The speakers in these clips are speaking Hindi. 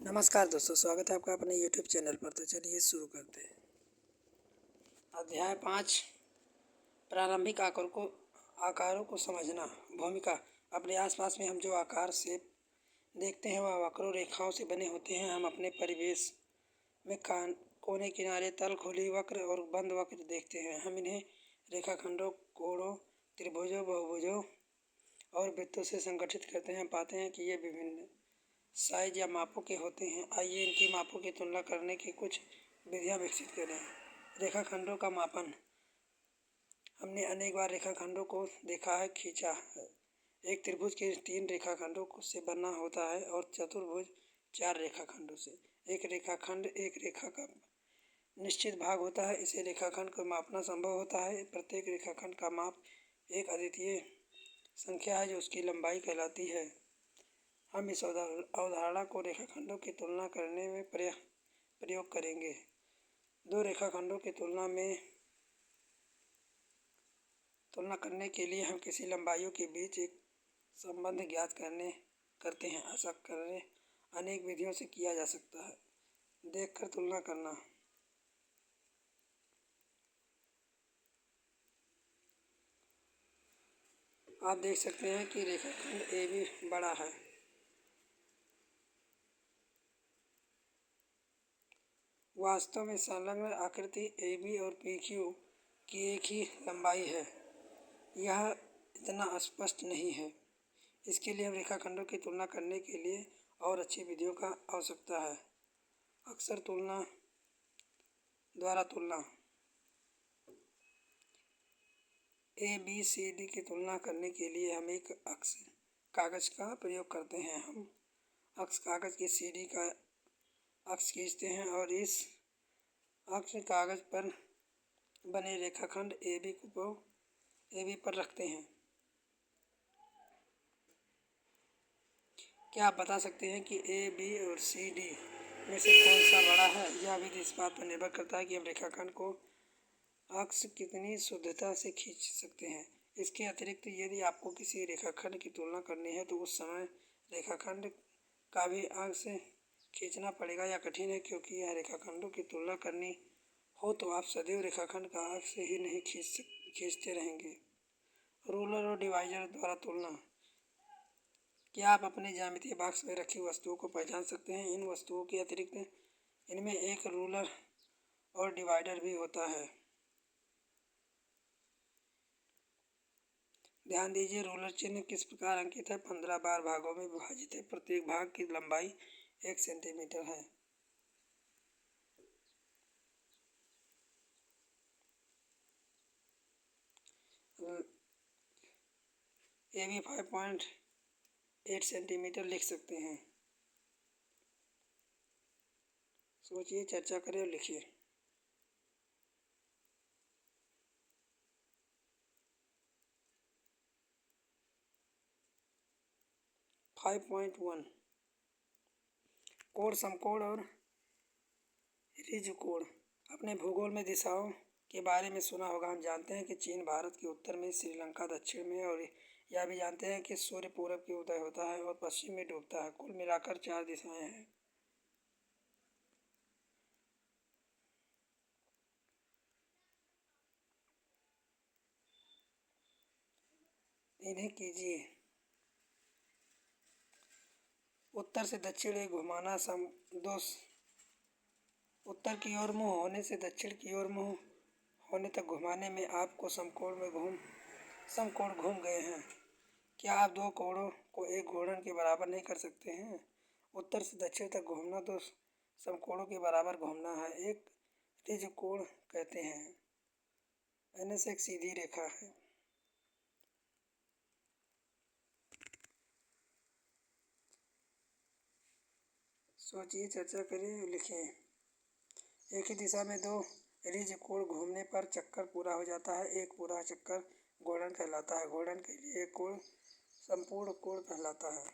नमस्कार दोस्तों, स्वागत है आपका अपने YouTube चैनल पर। तो चलिए शुरू करते हैं। अध्याय 5, प्रारंभिक आकारों को समझना। भूमिका। अपने आसपास में हम जो आकार से देखते हैं वह वक्रों रेखाओं से बने होते हैं। हम अपने परिवेश में कोने, किनारे, तल, खुली वक्र और बंद वक्र देखते हैं। हम इन्हें रेखाखंडों, कोणों, त्रिभुजों, बहुभुजों और वृत्तों से संगठित करते हैं। हम पाते हैं कि ये विभिन्न साइज या मापों के होते हैं। आइए इनकी मापों की तुलना करने की कुछ विधियां विकसित करें। रेखाखंडों का मापन। हमने अनेक बार रेखाखंडों को देखा है, खींचा है। एक त्रिभुज के 3 रेखाखंडों से बना होता है और चतुर्भुज 4 रेखाखंडों से। एक रेखाखंड एक रेखा का निश्चित भाग होता है। इसे रेखाखंड को मापना संभव होता है। प्रत्येक रेखाखंड का माप एक अद्वितीय संख्या है जो उसकी लंबाई कहलाती है। हम इस अवधारणा को रेखाखंडों की तुलना करने में प्रयोग करेंगे। दो रेखाखंडों की तुलना करने के लिए हम किसी लंबाइयों के बीच एक संबंध ज्ञात करते हैं। ऐसा करने अनेक विधियों से किया जा सकता है। देखकर तुलना करना। आप देख सकते हैं कि रेखाखंड AB बड़ा है। वास्तव में संलग्न आकृति AB और PQ की एक ही लंबाई है। यह इतना स्पष्ट नहीं है। इसके लिए हम रेखाखंडों की तुलना करने के लिए और अच्छी विधियों का आवश्यकता है। अक्सर द्वारा तुलना। ABCD की तुलना करने के लिए हम एक अक्ष कागज का प्रयोग करते हैं। हम अक्ष कागज की CD का अक्ष खींचते हैं और इस अक्ष कागज पर बने रेखाखंड AB पर रखते हैं। क्या आप बता सकते हैं कि AB और CD में से कौन सा बड़ा है? यह विधि इस बात पर निर्भर करता है कि हम रेखाखंड को अक्ष कितनी शुद्धता से खींच सकते हैं। इसके अतिरिक्त यदि आपको किसी रेखाखंड की तुलना करनी है तो उस समय रेखाखंड का भी अक्ष खींचना पड़ेगा। यह कठिन है क्योंकि यह रेखाखंडों की तुलना करनी हो तो आप सदैव रेखाखंड का अक्ष ही नहीं खींचते रहेंगे। रूलर और डिवाइडर द्वारा तुलना। क्या आप अपने ज्यामितीय बॉक्स में रखी वस्तुओं को पहचान सकते हैं? इन वस्तुओं के अतिरिक्त इनमें एक रूलर और डिवाइडर भी होता है। ध्यान दीजिए, रूलर चिन्ह किस प्रकार अंकित है। 15 बार भागों में विभाजित है। प्रत्येक भाग की लंबाई 1 सेंटीमीटर है। AB 5.8 सेंटीमीटर लिख सकते हैं। सोचिए, चर्चा करें और लिखिए। 5.1 कोण, समकोण और ऋजुकोण। अपने भूगोल में दिशाओं के बारे में सुना होगा। हम जानते हैं कि चीन भारत के उत्तर में, श्रीलंका दक्षिण में, और यह भी जानते हैं कि सूर्य पूरब की उदय होता है और पश्चिम में डूबता है। कुल मिलाकर 4 दिशाएं हैं। इन्हें कीजिए। उत्तर से दक्षिण एक घुमाना। उत्तर की ओर मुंह होने से दक्षिण की ओर मुंह होने तक घुमाने में आपको समकोण घूम गए हैं। क्या आप दो कोणों को एक घूर्णन के बराबर नहीं कर सकते हैं? उत्तर से दक्षिण तक घूमना दो समकोणों के बराबर घूमना है। एक ऋजुकोण कहते हैं। NS एक सीधी रेखा है। सोचिए, चर्चा करें, लिखें। एक ही दिशा में 2 ऋजुकोण घूमने पर चक्कर पूरा हो जाता है। एक पूरा चक्कर घूर्णन कहलाता है। घूर्णन के लिए एक कोण संपूर्ण कोण कहलाता है।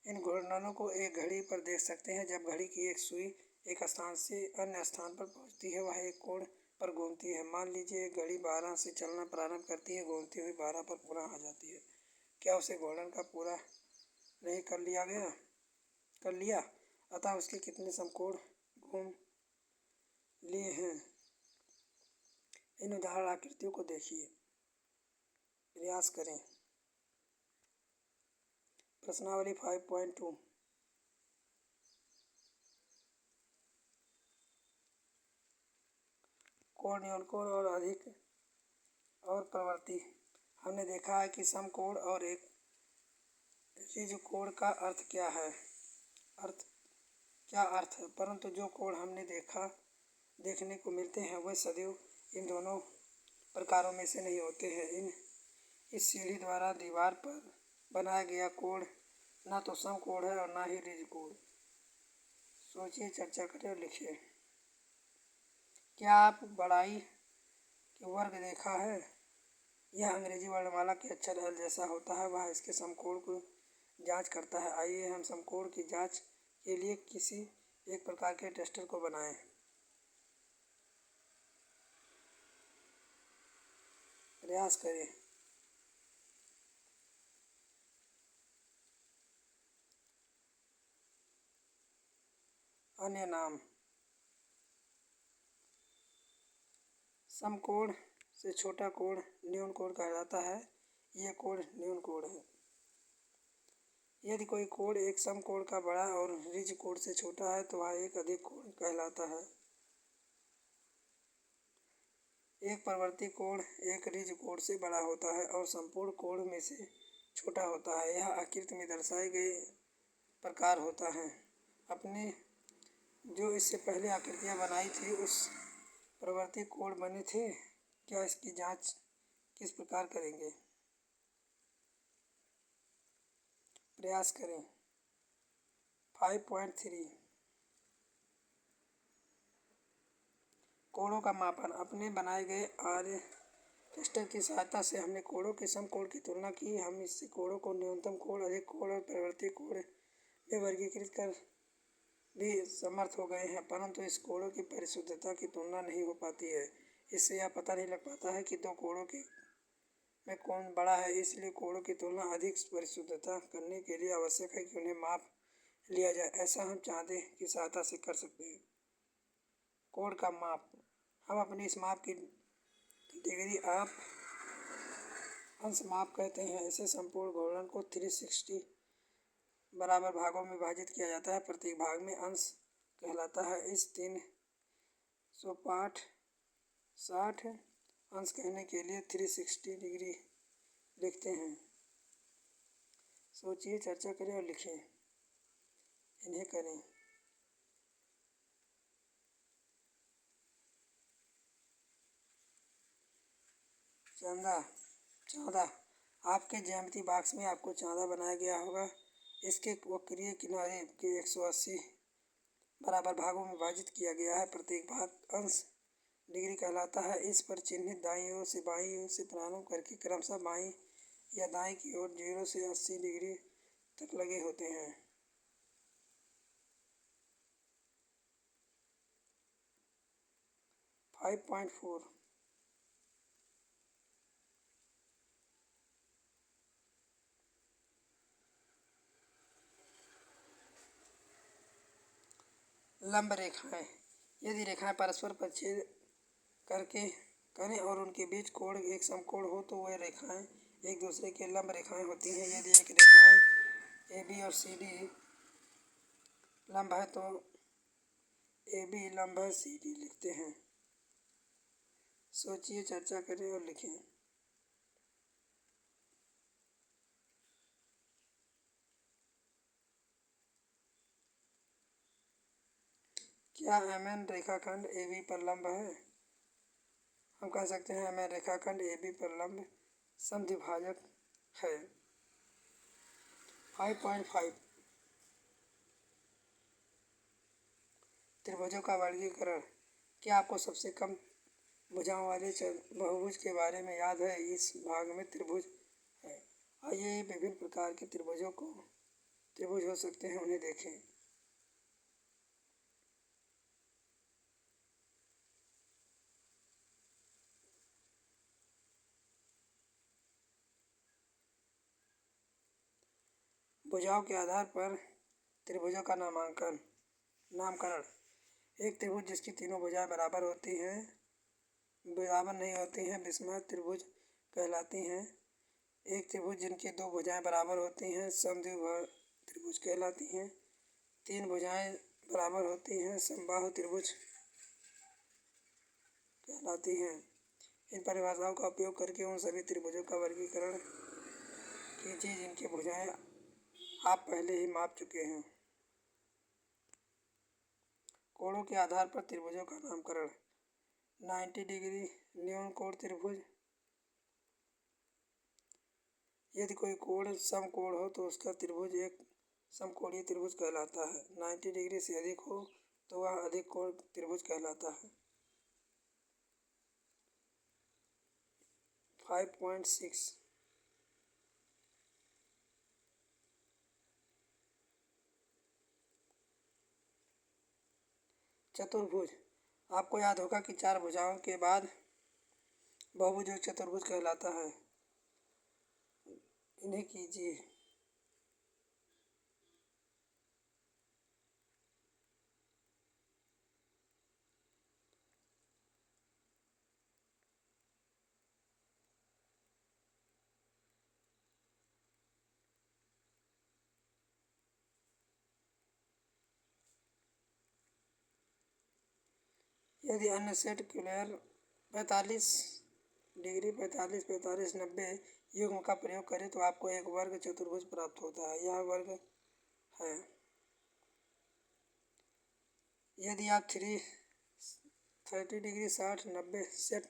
इन घूर्णनों को एक घड़ी पर देख सकते हैं। जब घड़ी की एक सुई एक स्थान से अन्य स्थान पर पहुंचती है, वह एक कोण पर घूमती है। मान लीजिए एक घड़ी 12 से चलना प्रारंभ करती है, घूमती हुई 12 पर पुनः आ जाती है। क्या उसे घूर्णन का पूरा नहीं कर लिया गया? कर लिया, अतः उसके कितने समकोण घूम लिए हैं। इन उदाहरण आकृतियों को देखिए, प्रयास करें। प्रश्नावली 5.2 कोण, न्यून कोण और अधिक और प्रवृत्ति। हमने देखा है कि समकोण और एक ऋजु कोण का अर्थ क्या है, परंतु जो कोण हमने देखने को मिलते हैं वह सदैव इन दोनों प्रकारों में से नहीं होते हैं। इस सीढ़ी द्वारा दीवार पर बनाया गया कोण न तो समकोण है और न ही ऋजु कोण। सोचिए, चर्चा करें और लिखिए। क्या आप बड़ाई के वर्ग देखा है? यह अंग्रेजी वर्णमाला के अक्षर एल जैसा होता है, वह इसके समकोण को जांच करता है। आइए हम समकोण की जांच के लिए किसी एक प्रकार के टेस्टर को बनाएं। प्रयास करें। अन्य नाम। समकोण से छोटा कोण न्यून कोण कहलाता है। यह कोण न्यून कोण है। यदि कोई कोण एक समकोण का बड़ा और ऋजु कोण से छोटा है तो वह एक अधिक कोण कहलाता है। एक प्रवृत्ति कोण एक ऋजु कोण से बड़ा होता है और संपूर्ण कोण में से छोटा होता है। यह आकृति में दर्शाए गए प्रकार होता है। अपने जो इससे पहले आकृतियाँ बनाई थी उस प्रवृत्ति कोण बने थे क्या, इसकी जांच किस प्रकार करेंगे? प्रयास करें। 5.3 कोणों का मापन। अपने बनाए गए आर्य टेस्टर की सहायता से हमने कोणों के समकोण की तुलना की। हम इससे कोणों को न्यूनतम कोण, अधिक कोण और प्रवृत्ति कोण में वर्गीकृत कर भी समर्थ हो गए हैं, परंतु इस कोणों की परिशुद्धता की तुलना नहीं हो पाती है। इससे यह पता नहीं लग पाता है कि दो कोणों में कौन बड़ा है। इसलिए कोणों की तुलना अधिक परिशुद्धता करने के लिए आवश्यक है कि उन्हें माप लिया जाए। ऐसा हम चाँदे की सहायता से कर सकते हैं। कोण का माप। हम अपनी इस माप की डिग्री आप अंश माप कहते हैं। इसे संपूर्ण घूर्णन को 360 बराबर भागों में विभाजित किया जाता है। प्रत्येक भाग में अंश कहलाता है। इस 360 अंश कहने के लिए 360 डिग्री लिखते हैं। सोचिए, चर्चा करें और लिखें। इन्हें करें। चाँदा। आपके ज्यामिति बॉक्स में आपको चाँदा बनाया गया होगा। इसके वक्रीय किनारे के 180 बराबर भागों में विभाजित किया गया है। प्रत्येक भाग अंश डिग्री कहलाता है। इस पर चिन्हित दाईं ओर से बाईं ओर से प्रारंभ करके क्रमशः बाईं या दाईं की ओर 0 से 80 डिग्री तक लगे होते हैं। फाइव पॉइंट 4 लंब रेखाएं। यदि रेखाएं परस्पर परिच्छेद करें और उनके बीच कोण एक समकोण हो तो वह रेखाएं एक दूसरे के लंब रेखाएं होती हैं। यदि एक रेखाएं ए बी और सी डी लंब है तो ए बी लंब है सी डी लिखते हैं। सोचिए, चर्चा करें और लिखें। क्या एम एन रेखाखंड ए बी पर लंब है? हम कह सकते हैं एम एन रेखाखंड ए बी पर लंब समद्विभाजक है। 5.5 त्रिभुजों का वर्गीकरण। क्या आपको सबसे कम भुजाओं वाले बहुभुज के बारे में याद है? इस भाग में त्रिभुज है। आइए विभिन्न प्रकार के त्रिभुज हो सकते हैं, उन्हें देखें। भुजाओं के आधार पर त्रिभुजों का नामकरण। एक त्रिभुज जिसकी तीनों भुजाएं बराबर नहीं होती हैं विषम त्रिभुज कहलाती हैं। एक त्रिभुज जिनकी दो भुजाएं बराबर होती हैं समद्विबाहु त्रिभुज कहलाती हैं। तीन भुजाएं बराबर होती हैं समबाहु त्रिभुज कहलाती हैं। इन परिभाषाओं का उपयोग करके उन सभी त्रिभुजों का वर्गीकरण कीजिए जिनकी भुजाएं आप पहले ही माप चुके हैं। कोणों के आधार पर त्रिभुजों का नामकरण। 90 डिग्री न्यून कोण त्रिभुज। यदि कोई कोण समकोण हो तो उसका त्रिभुज एक समकोणीय त्रिभुज कहलाता है। 90 डिग्री से अधिक हो तो वह अधिक कोण त्रिभुज कहलाता है। 5.6 चतुर्भुज। आपको याद होगा कि चार भुजाओं के बाद बहुभुज एक चतुर्भुज कहलाता है। इन्हें कीजिए। यदि अन्य सेट क्यूलर 45 डिग्री 45 युग्म का प्रयोग करें तो आपको एक वर्ग चतुर्भुज प्राप्त होता है। यह वर्ग है। यदि आप 30 डिग्री 60 सेट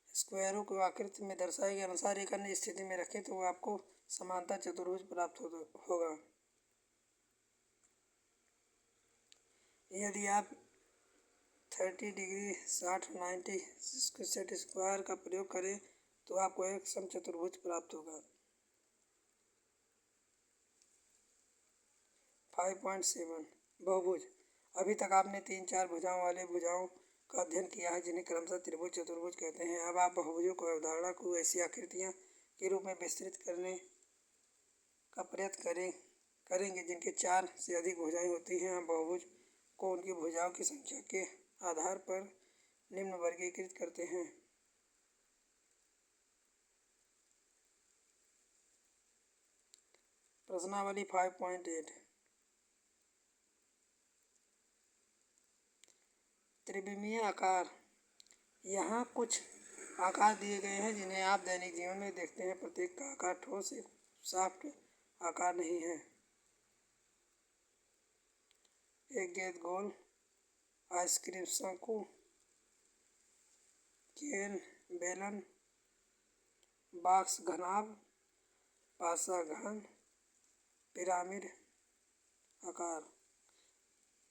स्क्वायरों को आकृति में दर्शाए गए अनुसार एक अन्य स्थिति में रखें तो आपको समांतर चतुर्भुज प्राप्त होगा। यदि आप 30 डिग्री 60 सेट स्क्वायर का प्रयोग करें तो आपको एक समचतुर्भुज प्राप्त होगा। 5.7 बहुभुज। अभी तक आपने 3-4 भुजाओं वाले भुजाओं का अध्ययन किया है जिन्हें क्रमशः त्रिभुज चतुर्भुज कहते हैं। अब आप बहुभुजों को अवधारणा को ऐसी आकृतियां के रूप में विस्तृत करने का प्रयत्न करेंगे जिनके 4 से अधिक भुजाएं होती हैं। हम बहुभुज को उनकी भुजाओं की संख्या के आधार पर निम्न वर्गीकृत करते हैं। प्रश्नावली 5.8 त्रिविमीय आकार। यहाँ कुछ आकार दिए गए हैं जिन्हें आप दैनिक जीवन में देखते हैं। प्रत्येक का आकार ठोस सॉफ्ट आकार नहीं है। एक गेंद गोल, आइसक्रीम शंकु, केन बेलन, बॉक्स घनाभ, पासा घन, पिरामिड आकार।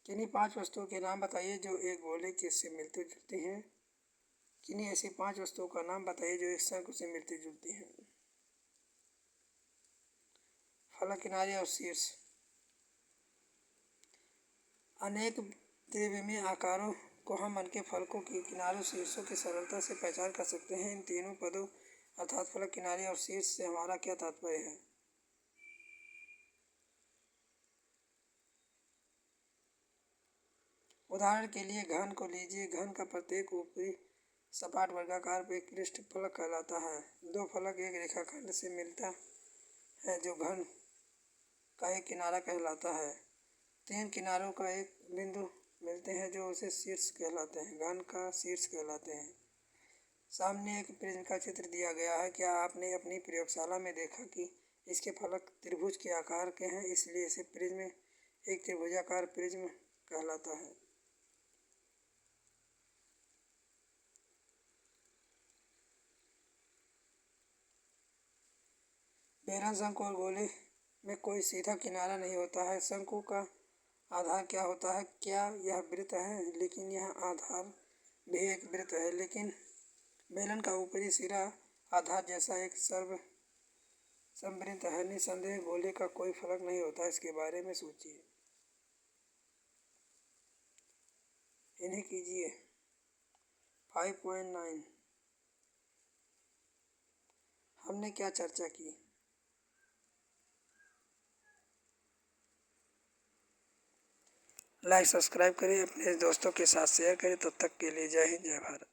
किन्हीं 5 वस्तुओं के नाम बताइए जो एक गोले के से मिलती जुलती हैं। किन्हीं ऐसी 5 वस्तुओं का नाम बताइए जो एक शंकु से मिलती जुलती हैं। फलक, किनारे और शीर्ष। अनेक त्रिविमीय आकारों को हम उनके फलकों की किनारों शीर्षों की सरलता से पहचान कर सकते हैं। इन तीनों पदों अर्थात फलक, किनारे और शीर्ष से हमारा क्या तात्पर्य है? उदाहरण के लिए घन को लीजिए। घन का प्रत्येक ऊपरी सपाट वर्गाकार पृष्ठ फलक कहलाता है। 2 फलक एक रेखाखंड से मिलता है जो घन का एक किनारा कहलाता है। 3 किनारों का एक बिंदु मिलते हैं जो उसे शीर्ष कहलाते हैं, घन का शीर्ष कहलाते हैं। सामने एक प्रिज्म का चित्र दिया गया है। क्या आपने अपनी प्रयोगशाला में देखा कि इसके फलक त्रिभुज के आकार के हैं, इसलिए इसे प्रिज्म एक त्रिभुजाकार प्रिज्म कहलाता है। बेलन, शंकु और गोले में कोई सीधा किनारा नहीं होता है। शंकु का आधार क्या होता है? क्या यह वृत्त है? लेकिन यह आधार भी एक वृत्त है। लेकिन बेलन का ऊपरी सिरा आधार जैसा एक समवृत्त है। निसंदेह गोले का कोई फलक नहीं होता। इसके बारे में सोचिए। इन्हें कीजिए। 5.9 हमने क्या चर्चा की? लाइक सब्सक्राइब करें, अपने दोस्तों के साथ शेयर करें। तब तक के लिए जय हिंद, जय भारत।